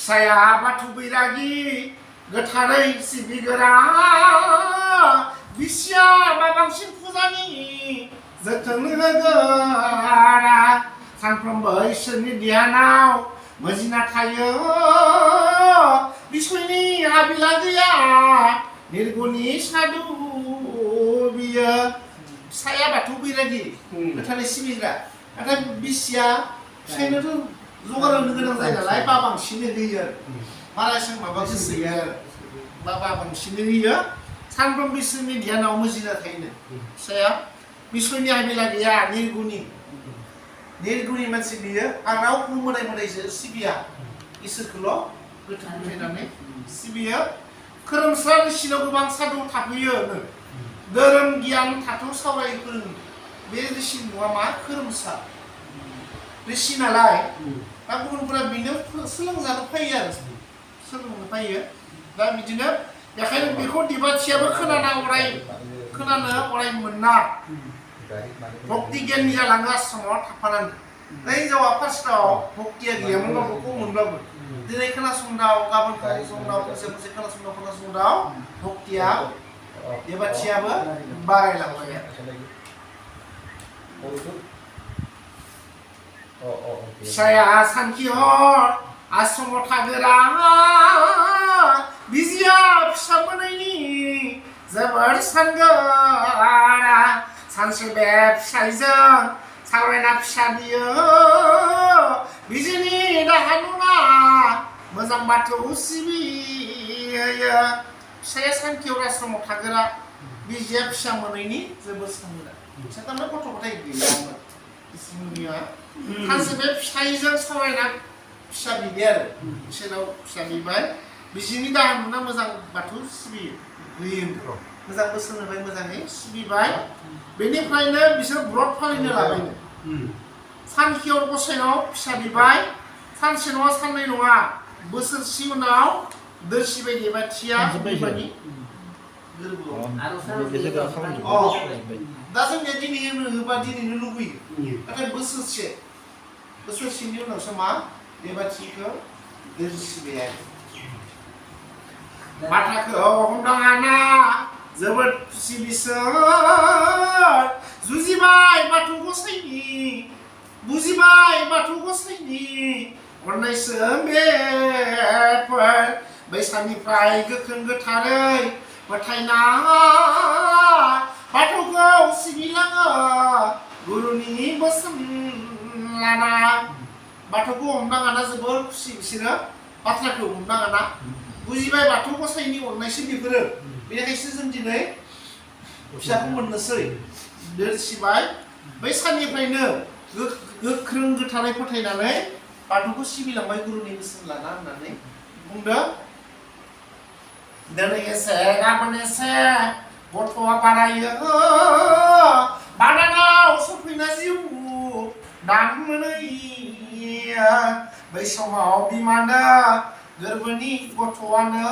Saya batu biragi gotarai sibigara bisya babangsin fuzani जोथोन होगोरा सानफ्रोमबो इसोरनि ध्यानाव मोजिना थायो बिसयनि हाबिला गैया निर्गुणि साधु बियो फिसाया बाथौ बैरागि गोथारै सिबिग्रा नाथाय बिसिया फिसायनोथ' जगार होनो गोनां जायो नालाय बा बांसिन होयो बारा एसां माबा गोसो गैया बा बांसिन होयो सानफ्रोमबो इसोरनि ध्यानाव मोजिना थायोनो फिसाया बिसयनि हाबिला गैया निर्गुणि मानसि बियो आंनाव मोदाय मोदायजो सिबिया इसोरखौल' गोथौ फोथायनानै सिबियो खोरोमसा ऋषिनाव गोबां साधु थाफैयो धोरोम गियान थाथौ सावराय फोरोङो बे ऋषिनि मुङा मा खोरोमसा ऋषि नालाय दा गुबुनफोरा बिनो सोलोंजानो फैयो आरो सोलोंनो फैयो दा बिदिनो बेखायनो बेखौ दिबाथियाबो खोनानो अराय मोना भक्ति गियाननि जालाङो आश्रमाव थाफानानै हिनजावा फार्स्टआव भक्तिया गैयामोनबाबो खममोनब्लाबो दिनै खोनासंदाव गाबोन खोनासंदाव खनसे खोनासंदाव भक्तिया दिबाथियाबो बारायलांबाय फिसाया सानखिहर आश्रमाव थागोरा बिजिया फिसा मोनैनि जोबोर सानगोरा सानसे बे फिसाइजों सावरायना फिसा बियो बिजिनि दाहा नङा मोजां बाथौ सिबियो फिसाया सानखिहर आश्रमाव थागोरा बिजिया फिसा मोनैनि जोबोर सानगोरा फिसा थारमाने गथ' गथाय गैयामोन इसोरनिया सानसे बे फिसाइजों सावरायना फिसा बिबाय आरो इसोरनाव फिसा बिबाय बिजिनि दाहा नङा मोजां बाथौ सिबियो होयो मोजां बोसोन होबाय मोजाङै सिबिबाय बेनिफ्रायनो बिसोर ब्रत फालिनो लाबायनो सानखिहर गसाइनाव फिसा बिबाय सानसे नङा साननै नङा बोसोरसे उनाव दोरसि बायदि बाथिया बिमानि गोरबोआव दा जोंनिया दिनै होबा दिनैनो लुबैयो नाथाय बोसोरसेनि उनावसो मा बेबाथिखौ दोरसिबाय बाथ्राखौ हमदाङाना जोबोद खुसि बिसोर जुजिबाय बाथौ गसाइनि बुजिबाय बाथौ गसाइनि अननायसो बेफोर बैसानिफ्राय गोख्रों गोथारै फोथायना बाथौखौ सिबिलाङो गुरुनि बोसोन लाना बाथौखौ हमदाङाना जोबोर खुसि बिसोरो बाथ्राखौ हमदाङाना बुजिबाय बाथौ गसाइनि अननायसो बेफोरो बेनिखायसो जों दिनै फिसाखौ मोननोसै दोरसिबाय बै साननिफ्रायनो गोख्रों गोथारै फोथायनानै बाथौखौ सिबिलांबाय गुरुनि बोसोन लाना होननानै बुंदों दिनै एसे गाबोन एसे गथ'आ बारायो बादानाव सफैना जिउ दान मोनैया बै समाव बिमानो गोरबोनि गथ'आनो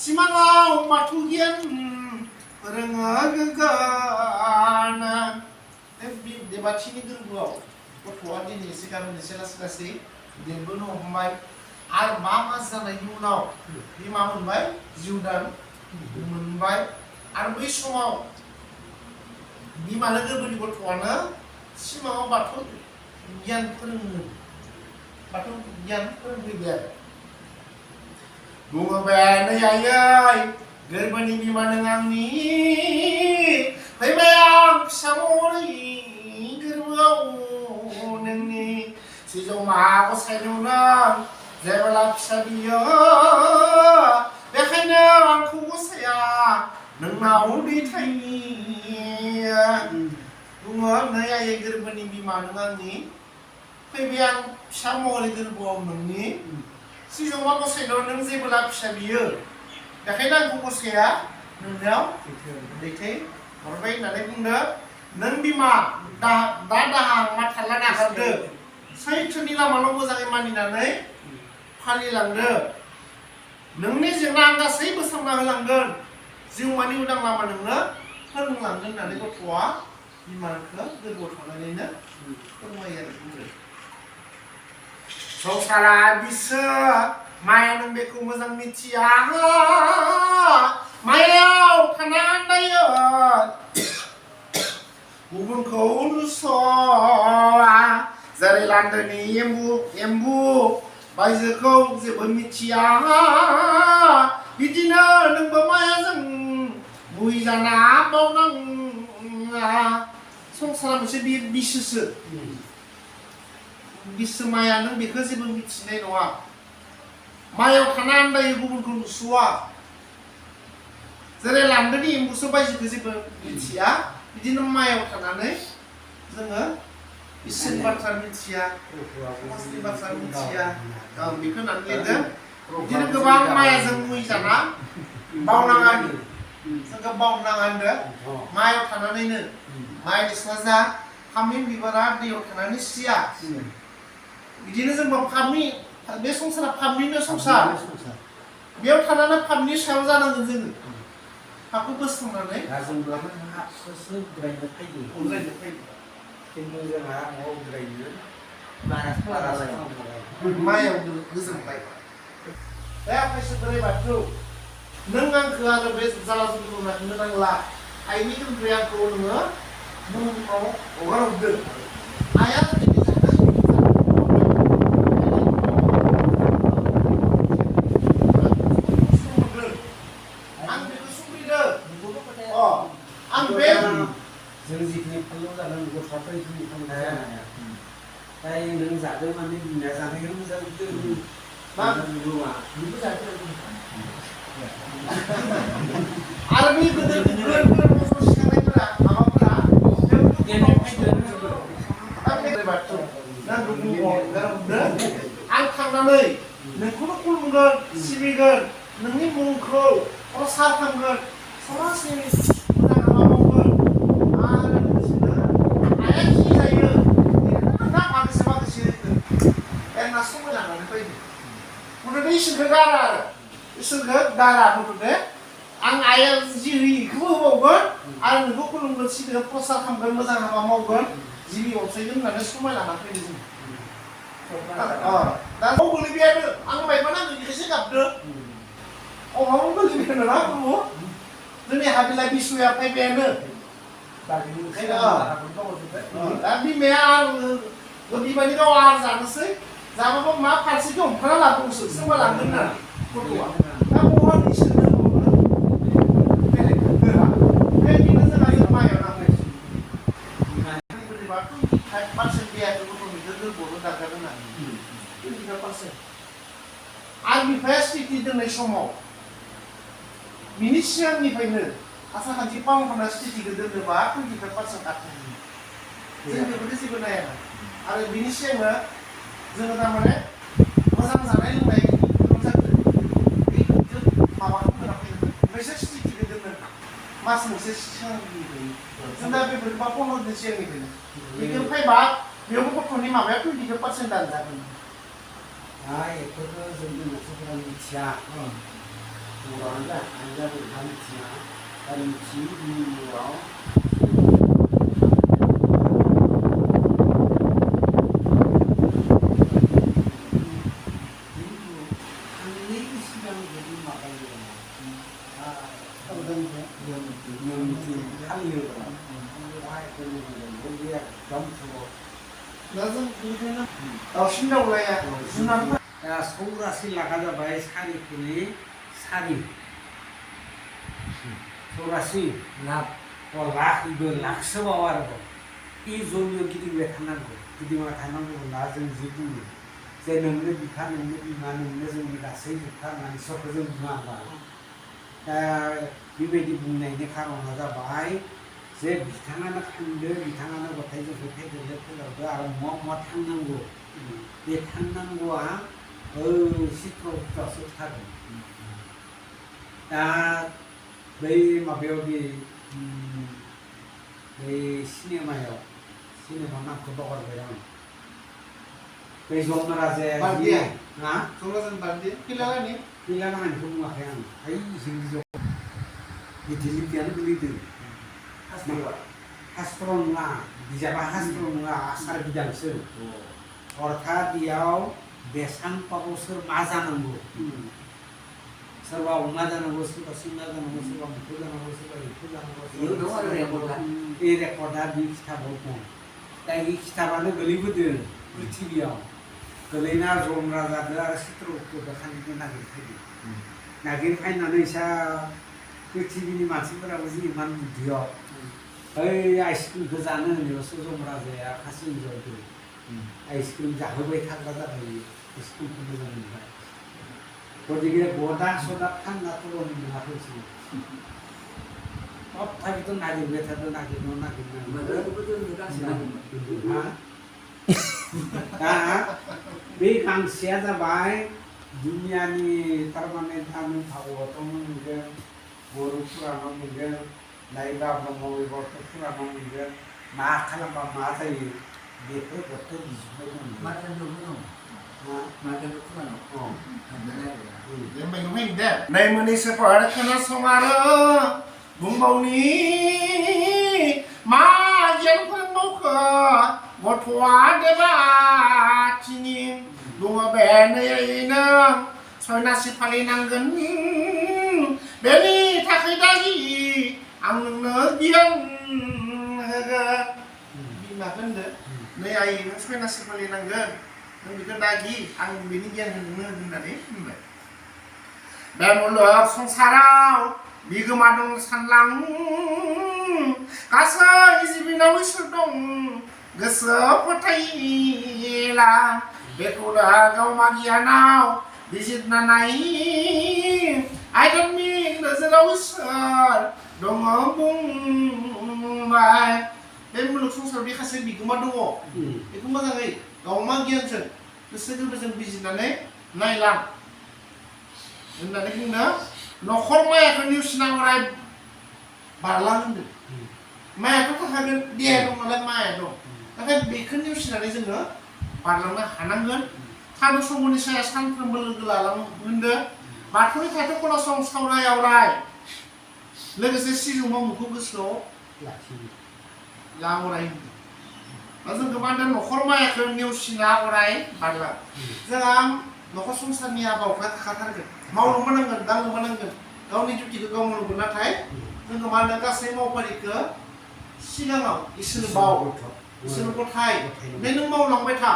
सिमाङाव बाथौ गियान फोरोङो गोग्गानो देबाथिनि गोरबोआव गथ'आ दिनै एसे गाबोन एसे लासै लासै देरबोनो हमबाय आरो मा जानायनि उनाव बिमा मोनबाय जिउ दान मोनबाय आरो बै समाव बिमानो गोरबोनि गथ'आनो सिमाङाव बाथौ गियान फोरोङो बाथौ गियान फोरोंफैबाय आरो बुङो बे नै आयै गोरबोनि बिमा नों आंनि फैबाय आं फिसा महरै गोरबोआव नोंनि सिजौ मा गसाइनाव नों जेब्ला फिसा बियो बेखायनो आंखौ गसाइया नोंनाव दैथाययो बुङो नै आयै गोरबोनि बिमा नों आंनि फैबाय आं फिसा महरै गोरबोआव नोंनि सिजौमा गसाइनाव नों जेब्ला फिसा बियो बेखायनो आंखौ गसाइया नोंनाव दैथाय हरबाय होननानै बुंदो नों बिमा दा दाहा माथाला नागारदो सैथोनि लामाल' मोजाङै मानिनानै फालिलांदो नोंनि जेंना आं गासै बोस्रांना होलांगोन जिउमानि उदां लामा नोंनो फोरोंलांगोन होननानै गथ'आ बिमाखौ गोरबोआव थानानैनो फोरमायो आरो बुंदो संसारा बिसो माया नों बेखौ मोजां मिथिया मायाव थाना आन्दायो गुबुनखौ नुस'आ जेरै लान्दोनि एम्बु बायजोखौ जेबो मिथिया बिदिनो नोंबो मायाजों बुहि जाना बावनाङा संसारा मोनसे बे बिसोसो बिसो माया नों बेखौ जेबो मिथिनाय नङा मायाव थाना आन्दायो गुबुनखौ नुस'आ जेरै लान्दोनि एम्बुसो बायजोखौ जेबो मिथिया बिदिनो मायाव थानानै जोङो इसोरनि बाथ्रा मिथिया समाजनि बाथ्रा मिथिया बेखौ होननानै लिरदों बिदिनो गोबां मायाजों मुहि जाना बावनाङा जोंखौ बावनाङा होनदों मायाव थानानैनो माइनि साजा फामि बिबारा दैयाव थानानै सिया बिदिनो जोंबो फामि बे संसारा फामनिनो संसार बेयाव थानानै फामनि सायाव जानांगोन जोङो हाखौ बोस्रांनानै मायाव गोजोनबाय दा आफायसो बोराइ बाथौ नों आंखौ आरो बे जाला जुगखौ होनो नांला आइनि दोनफ्राय आंखौ नोङो बुहुमाव हगार हरदों आइया जों जिखिनि फानलु जादों गथ'फ्रा जिखिनि फानलु जानाया दाय नों जादों माने बिमाया जानायखौ मोजां मोनदों मा बुङा बेबो जादों आरो बे गोदो गोदो मोसौ सिखांनायफोरा माबाफोरा आं थांनानै नोंखौनो खुलुमगोन सिबिगोन नोंनि मुंखौ प्रसार खालामगोन समाजनि इसोरखौ गारा आरो इसोरखौ गारा होनदों आं आइया जि होयो बेखौबो होबावगोन आरो नोंखौ खुलुमगोन सिबिगोन प्रसार खालामगोन मोजां हाबा मावगोन जिबि अनसायगोन होननानै समाय लाना फैदों जों दा बाव गोलैबायानो आं मायबा नांगौ बेखौसो गाबदों अमाबो गोलैबाय नङा बुङो जोंनि हाबिला बिसुया फैबायानो दा बिमाया आङो बिमानि गाव आहार जानोसै जाबाबो मा फारसेखौ हमथाना लादोंसो सोरबा लांगोन ना गथ'आ दा बहा इसोरनो बेलेग गोरा बेबायदिनो जोंहा जों मायाव नांबाय बोरैबा 25% देहाखौ गथ'निखौ गोरबोआवनो दागार होनानै 25% आं बिफाया स्थिति दोननाय समाव बिनि सिगांनिफ्रायनो आसार खान्थि पालनखाना स्थितिखौ दोनोबा 25% आखाइ जों बेफोरखौ जेबो नाया आरो बिनि सिगांनो जोङो थारमाने मोजां जानाय लोंनाय माबाखौ होनाखैमोन ओमफ्रायसो स्थितिखौ दोननो मास मोनसे सिगांनिफ्रायनो जों दा बेफोरबा 15 दिन सिगांनिफ्रायनो बेखौ फैबा बेयावबो गथ'नि माबाया 25% दानजागोन बेफोरखौ जोंनि मानसिफोरा मिथिया बर'आनो जा आंजाफोरा मिथिया दा मिथियैनि उनाव सौरासि लागा जाबाय सारिखुनि सारि सौरासि लाख लाखबो लाखसोबाव आरोबाव बे जमियाव गिदिंबाय थानांगौ गिदिंबाय थानांगौब्ला जों जि बुङो जे नोंनो बिफा नोंनो बिमा नोंनो जोंनि गासै बिफा होननानै इसोरखौ जों बुङाबा दा बेबायदि बुंनायनि खारना जाबाय जे बिथाङानो खांदो बिथाङानो गथाय जोंखौ फेदेरदो फोलावदो आरो मा थांनांगौ बे थांनांगौआ सिथ्र'सो थागोन दा बै माबायाव बै सिनेमा नामखौ बावगारबाय आं बै जम राजाया पिलारानिखौ बुङाखै आं जोंनि गिदिलिपियानो गोलैदों हास्त्र नङा बिजाबा हास्त्र नङा आसार बिदांसो अर्थात बेयाव बेसांबाबो सोर मा जानांगौ सोरबा अमा जानांगौ सोरबा सिंना जानांगौ सोरबा मुखु जानांगौ सोरबा एम्फौ जानांगौ बे रेकर्डआ बे खिथाबाव दं दा बे खिथाबानो गोलैबोदों पृथिबियाव गोलैना जमरा जादों आरो चित्रगुप्तखौ खालिबो नागिरफैदों नागिरफैनानै सा पृथिबिनि मानसिफोराबो जि इमान बुद्धियाव ओइ आइसक्रिमखौ जानो होनायावसो जमरा जाया खासि हिनजावदों आइसक्रिम जाहोबाय थाग्रा जाबाय आइसक्रिमखौ मोजां मोनबाय गतिके गदा सदा फाननाथ' मोनाखैसै तथापिथ' नागिरबाय थादों दा बे गांसेया जाबाय दुनियानि थारमाने तामिल भागवतआव मोनगोन बर' पुराणाव मोनगोन नायबा ब्रह्म वैबर्त पुराणाव मोनगोन मा खालामबा मा जायो बेफोर गथ' बिजोबनाय दं नै मोनैसोफोर खोनासंआरो बुंबावनि मा गियान फोरोंबावखो गथ'आ देबाथिनि दङ बे नैनो सयनासि फालिनांगोन बेनि थाखाय दागि आं नोंनो गियान होगोन बिमा होनदो नै आइ नों सयनासि फालिनांगोन नों बेखौ दागि आं बेनि गियान होनो होननानै बुंबाय बे मुलुग संसाराव बिगोमा दं सानलां गासै जिबिनाव इसोर दं गोसो फोथायला बेखौनो गावमा गियानाव बिजिरना नाय आइदामिक नोजोराव इसोर दङ बुंबाय बे मुलुग संसाराव माखासे बिगोमा दङ बेखौ मोजाङै गावमा गियानजों गोसो गोरबोजों बिजिरनानै नायलां होननानै बुंनो न'खर मायाखौ नेवसिना अराय बारलां होनदों मायाथ' थाखागोन देहा दं नालाय माया दं नाथाय बेखौ नेवसिनानै जोङो बारलांनो हानांगोन सानु समनि साया सानफ्रोमबो लोगो लालां होनदों बाथौनि थाइथौ खोनासं सावराय आवराय लोगोसे सिजौ मावमुखौ गोसोआव ला अराय दा जों गोबां न'खर मायाखौ नेवसिना अराय बारलां जोंहा न'खर संसारनि हाबा हुखा थाखाथारगोन मावनोबो नांगोन दांनोबो नांगोन गावनि डिउटिखौ गाव मावनांगोन नाथाय जोङो मा होनो गासै मावफारिखौ सिगाङाव इसोरनो बाव इसोरनो गथाय बे नों मावलांबाय था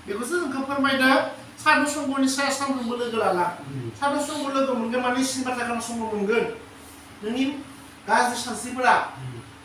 बेखौसो जोंखौ फोरमायदों साधु संघनि साया सानफ्रोमबो लोगो लाला साधु संघ लोगो मोनगोन माने इसोरनि बाथ्रा खोनासंनो मोनगोन नोंनि गाज्रि सानस्रिफोरा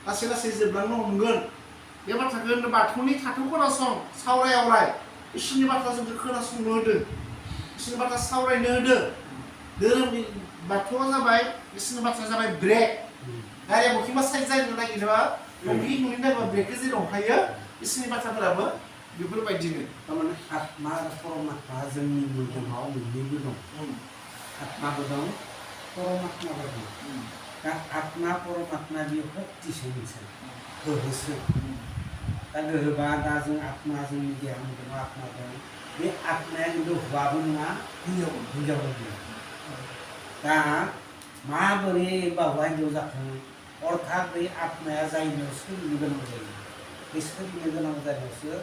लासै लासै जोबलांनो हमगोन बे बाथ्राखौ होनो बाथौनि थाथौ खोनासं सावराय आवराय इसोरनि बाथ्रा जोंखौ खोनासंनो होदों इसोरनि बाथ्रा सावरायनो होदों धोरोमनि बाथौआ जाबाय इसोरनि बाथ्राया जाबाय ब्रेक गारिया बबेबा साइड जानो नागिरोबा बबेखि नुनो नागिरबा ब्रेकखौ जेराव हमथायो इसोरनि बाथ्राफोराबो बेफोरबायदिनो थारमाने आत्मा आरो परमात्मा जोंनि मोदोमाव मोननैबो दं आत्माबो दं परमात्माबो दं दा आत्मा परमात्मा बे शक्तिसो मोनसे गोहोसो दा गोहोबा दा जों आत्मा जोंनि देहा मोदोमाव आत्मा दं बे आत्माया खिन्थु हौवाबो नङा हिनजावबो नङा दा माबोरै बा हौवा हिनजाव जाखो अर्थात बे आत्माया जायनियाव सोलिनो गोनां जायो बे सोलिनो गोनां जानायावसो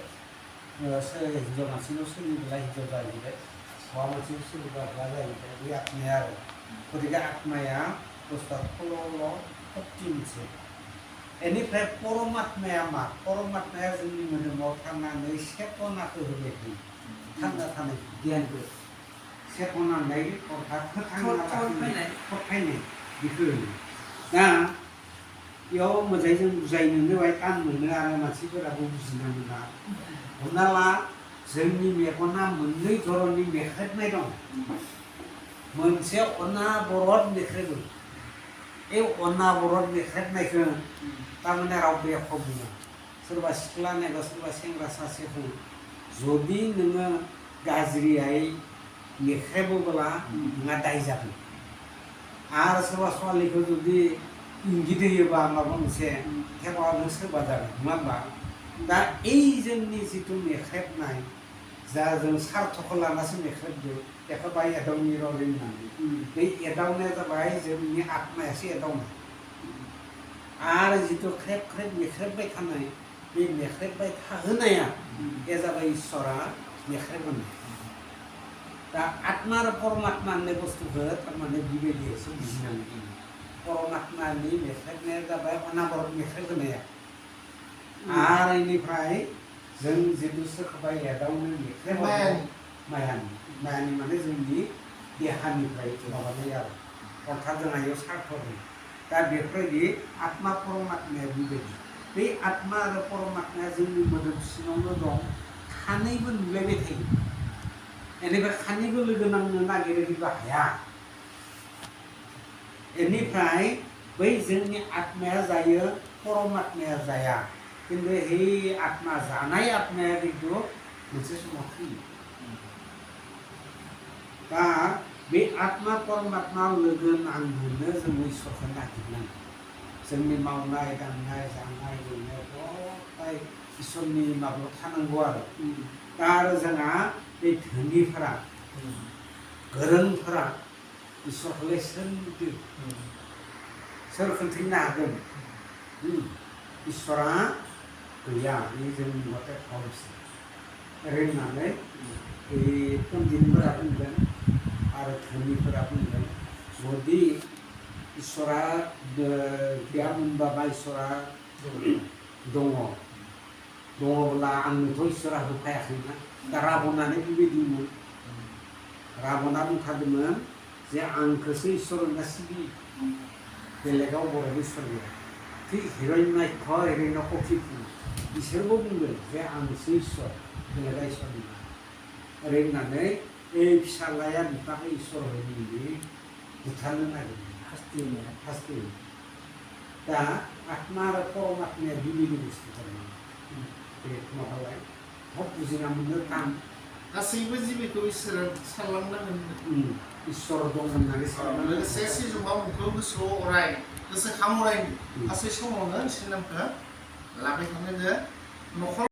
हिनजाव मानसिनाव सोलियोब्ला हिनजाव जाहैबाय हौवा मानसिनाव सोलियोब्ला हौवा जाहैबाय बे आत्माया आरो गतिके आत्माया बुस्थुआ खल'ल' शक्ति मोनसे बेनिफ्राय परमात्माया मा परमात्माया जोंनि मोदोमाव थांनानै सेतनाखौ होबाय थायो थांना थानाय गियानखौ सेतनानै अर्थात फोथायनाय बेखौ होयो दा बेयाव मोजाङै जों बुजायनोनो बाय टान मोनो आरो मानसिफोराबो बुजिनो मोना हमना ला जोंनि मेगना मोननै धरननि मेख्रेबनाय दं मोनसे अनाबरत मेख्रेबो बे अनाबरत मेख्रेबनायखौ थारमाने रावबो एख' बुङा सोरबा सिख्ला नायबा सोरबा सेंग्रा सासेखौ जुदि नोङो गाज्रियै मेख्रेबोब्ला नोंहा दाय जागोन आरो सोरबा ছোৱালীखौ जुदि इंगित होयोबा माबा मोनसे थेवब्ला नों सोरबा जागोन नङा होमबा दा এই जोंनि जिथु मेख्रेबनाय जा जों सार्थखौ लानासो मेख्रेबदो बेखौ बाय एदावनि राव होननानै बे एदावनाया जाबाय जोंनि आत्मायासो एदावनाय आरो जिथु ख्रेब ख्रेब मेख्रेबबाय थानाय बे मेख्रेबबाय थाहोनाया बे जाबाय इसोरा मेख्रेब होनाय दा आत्मा आरो परमात्मा होननाय बुस्थुखौ थारमाने बेबायदिसो बुजिनांगौ परमात्मानि मेथाइनाया जाबाय अनाबरत मेथाइ होनाया आरो इनिफ्राय जों जिथु सोरखौबा एदावनो मेथाइ मायानि माने जोंनि देहानिफ्राय माबानाय आरो अर्थात जोंहा इयाव सार्थ दं दा बेफोरबायदि आत्मा परमात्माया बेबायदि बे आत्मा आरो परमात्माया जोंनि मोदोम सिङावनो दं खानैबो नुलायबाय थायो बेनिफ्राय खानैबो लोगो नांनो नागिरोबा हाया बेनिफ्राय बै जोंनि आत्माया जायो परमात्माया जाया खिन्थु हे आत्मा जानाय आत्माया खिन्थु मोनसे समाव थैयो दा बे आत्मा परमात्मा लोगो नांनोनो जों इसोरखौ नागिरनांगौ जोंनि मावनाय दांनाय जानाय लोंनाय गथाय इसोरनि माबायाव थानांगौ आरो दा आरो जोंहा बे धोनिफोरा गोरोंफोरा इसोरखौलाय सोर खोन्थानो हागोन इसोरा गैया बे जोंनि मथे फावसो रोंनानै बे पन्डितफोरा बुंगोन आरो धोनिफोरा बुंगोन जुदि इसोरा गैयामोनबा बा इसोरा दङब्ला आंनोथ' इसोरा होफायाखैना दा राबनानै बेबायदिमोन राबना बुंखादोंमोन जे आंखौसो इसोर होनना सिबियो बेलेगाव बर'नि इसोर गैया थिग हिरण्यकशिपु बिसोरबो बुंगोन जे आंसो इसोर बेलेगा इसोर नङा ओरै होननानै बे फिसालाया बिफाखौ इसोर होननानै बुथारनो नागिरदों हास्थायो दा आत्मा आरो परमात्माया बिबायदि बुस्थु थारमाने बे माबालाय हक बुजिना मोननो थान गासैबो जिबिखौ इसोरा सानलांनांगोन इसोर दं होननानै लोगोसे सिजौआ मुंखौ गोसोआव अराय गोसोखां अराय गासै समावनो इसोरनि नामखौ लाबाय थानांगो न'खर